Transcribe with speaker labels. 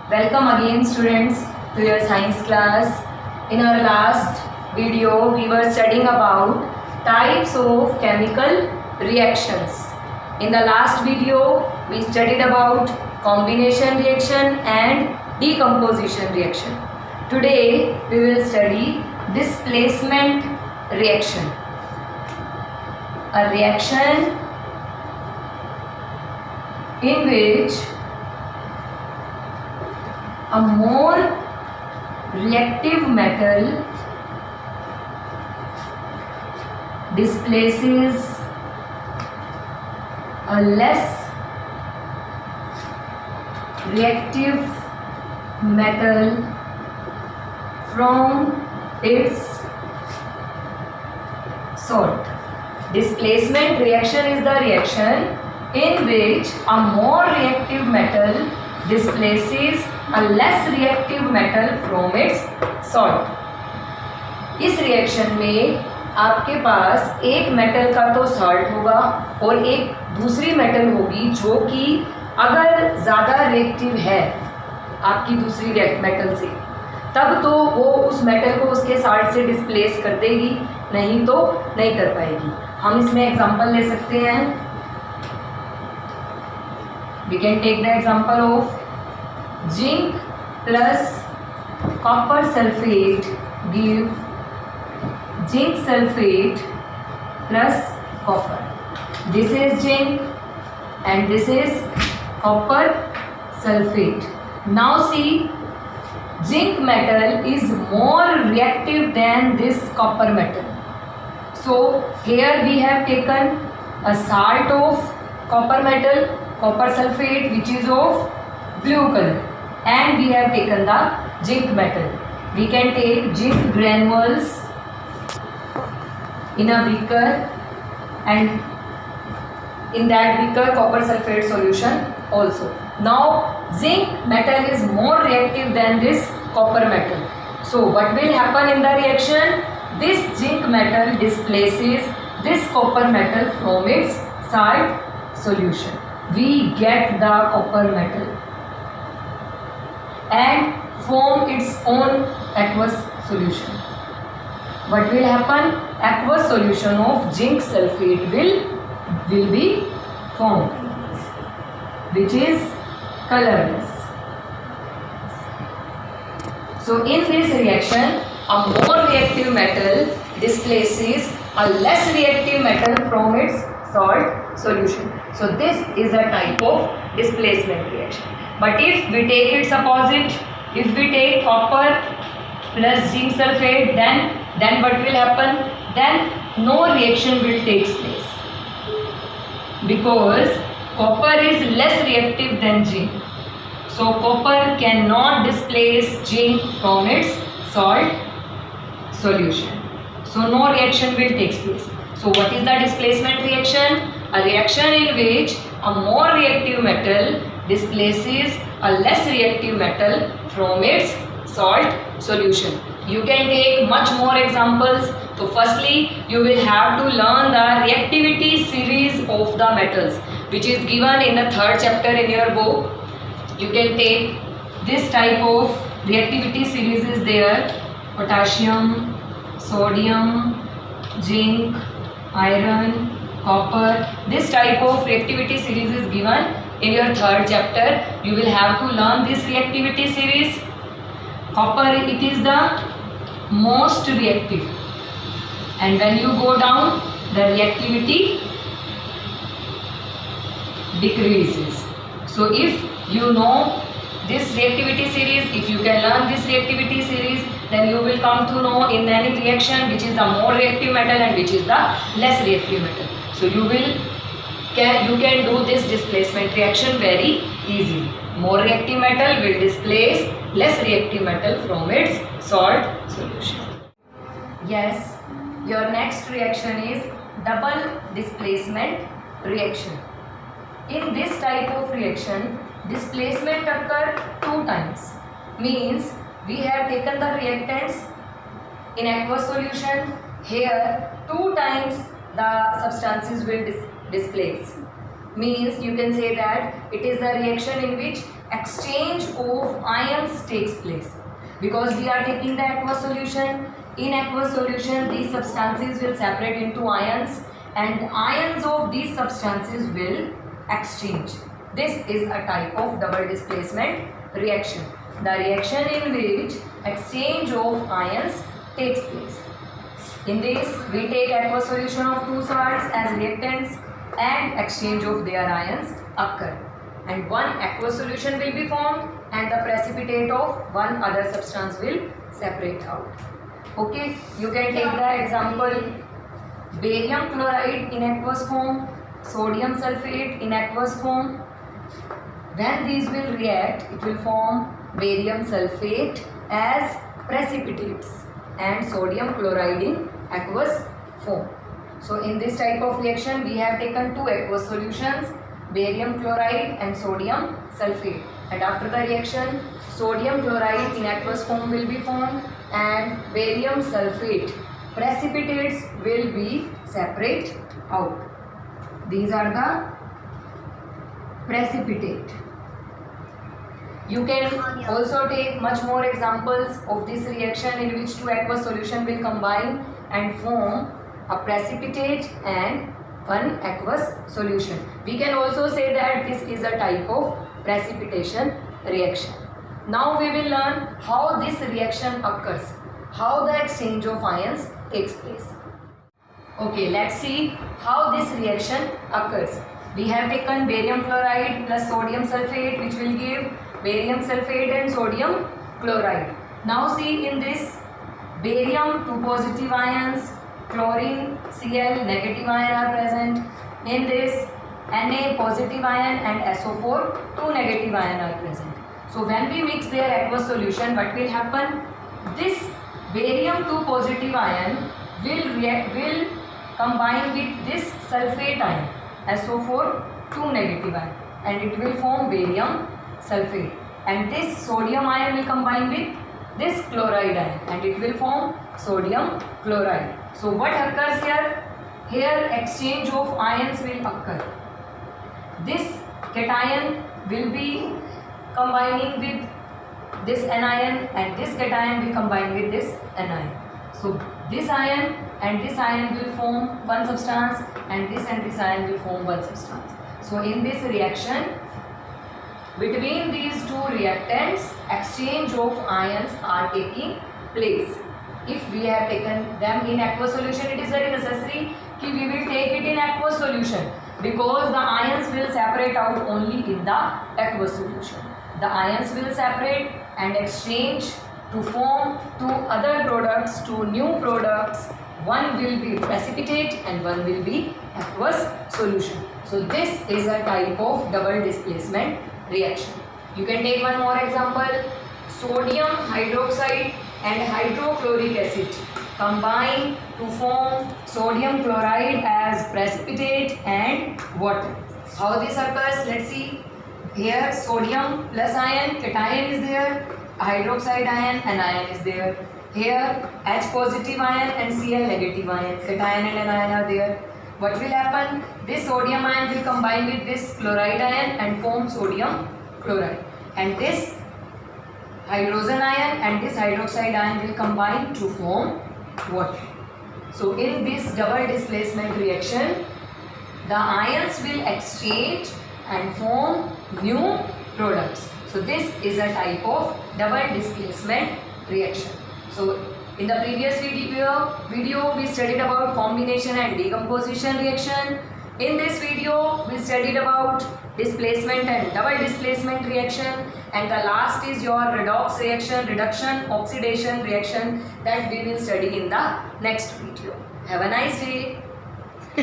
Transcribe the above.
Speaker 1: Welcome again students to your science class. In our last video we were studying about types of chemical reactions. In the last video we studied about combination reaction and decomposition reaction. Today we will study displacement reaction. A reaction in which a more reactive metal displaces a less reactive metal from its salt. Displacement reaction is the reaction in which a more reactive metal displaces a less reactive metal from its salt. इस reaction में आपके पास एक metal का तो salt होगा और एक दूसरी मेटल होगी जो कि अगर ज़्यादा रिएक्टिव है आपकी दूसरी मेटल से, तब तो वो उस मेटल को उसके सॉल्ट से डिस्प्लेस कर देगी, नहीं तो नहीं कर पाएगी. हम इसमें एग्जांपल ले सकते हैं. We can take the example of zinc plus copper sulphate give zinc sulphate plus copper. This is zinc and this is copper sulfate. Now see, zinc metal is more reactive than this copper metal. So here we have taken a salt of copper metal, copper sulfate, which is of blue color, and we have taken the zinc metal. We can take zinc granules in a beaker, and in that beaker copper sulfate solution also. Now zinc metal is more reactive than this copper metal. So what will happen in the reaction? This zinc metal displaces this copper metal from its salt solution. We get the copper metal and form its own aqueous solution. What will happen? Aqueous solution of zinc sulfate will be formed, which is colorless. So in this reaction, a more reactive metal displaces a less reactive metal from its salt solution. So this is a type of displacement reaction. But if we take its opposite, if we take copper plus zinc sulfate, then what will happen? Then no reaction will take place, because copper is less reactive than zinc. So copper cannot displace zinc from its salt solution. So no reaction will take place. So what is the displacement reaction? A reaction in which a more reactive metal displaces a less reactive metal from its salt solution. You can take much more examples. So firstly, you will have to learn the reactivity series of the metals, which is given in the third chapter in your book. You can take this type of reactivity series is there: potassium, sodium, zinc, iron, copper. This type of reactivity series is given in your third chapter. You will have to learn this reactivity series. Copper, it is the most reactive, and when you go down, the reactivity decreases. So if you know this reactivity series, if you can learn this reactivity series, then you will come to know in any reaction which is the more reactive metal and which is the less reactive metal. So you can do this displacement reaction very easily. More reactive metal will displace less reactive metal from its salt solution. Yes, your next reaction is double displacement reaction. In this type of reaction, displacement occurs two times. Means we have taken the reactants in aqueous solution. Here two times the substances will displace. means you can say that it is the reaction in which exchange of ions takes place. Because we are taking the aqueous solution, in aqueous solution these substances will separate into ions and ions of these substances will exchange. This is a type of double displacement reaction. The reaction in which exchange of ions takes place. In this, we take aqueous solution of two salts as reactants and exchange of their ions occur. And one aqueous solution will be formed and the precipitate of one other substance will separate out. Okay, you can take the example barium chloride in aqueous form, sodium sulfate in aqueous form. When these will react, it will form barium sulfate as precipitates and sodium chloride in aqueous form. So in this type of reaction we have taken two aqueous solutions, barium chloride and sodium sulfate, and after the reaction sodium chloride in aqueous form will be formed and barium sulfate precipitates will be separate out. These are the precipitate. You can also take much more examples of this reaction in which two aqueous solution will combine and form a precipitate and one aqueous solution. We can also say that this is a type of precipitation reaction. Now we will learn how this reaction occurs, how the exchange of ions takes place. Okay, let's see how this reaction occurs. We have taken barium chloride plus sodium sulfate, which will give barium sulfate and sodium chloride. Now see, in this barium two positive ions, chlorine Cl negative ion are present. In this Na positive ion and SO4 two negative ion are present. So when we mix their aqueous solution, what will happen? This barium two positive ion will combine with this sulfate ion SO4 two negative ion and it will form barium sulfate, and this sodium ion will combine with this chloride ion and it will form sodium chloride. So what occurs here? Here exchange of ions will occur. This cation will be combining with this anion and this cation will combine with this anion. So this ion and this ion will form one substance and this ion will form one substance. So in this reaction, between these two reactants, exchange of ions are taking place. If we have taken them in aqueous solution, it is very necessary that we will take it in aqueous solution because the ions will separate out only in the aqueous solution. The ions will separate and exchange to form two other products, two new products. One will be precipitate and one will be aqueous solution. So this is a type of double displacement reaction. You can take one more example. Sodium hydroxide and hydrochloric acid combine to form sodium chloride as precipitate and water. How this occurs? Let's see. Here sodium plus ion, cation is there, hydroxide ion, anion is there. Here H positive ion and Cl negative ion, cation and anion are there. What will happen? This sodium ion will combine with this chloride ion and form sodium chloride, and this hydrogen ion and this hydroxide ion will combine to form water. So in this double displacement reaction, the ions will exchange and form new products. So this is a type of double displacement reaction. So in the previous video we studied about combination and decomposition reaction. In this video we studied about displacement and double displacement reaction, and the last is your redox reaction, reduction oxidation reaction, that we will study in the next video. Have a nice day.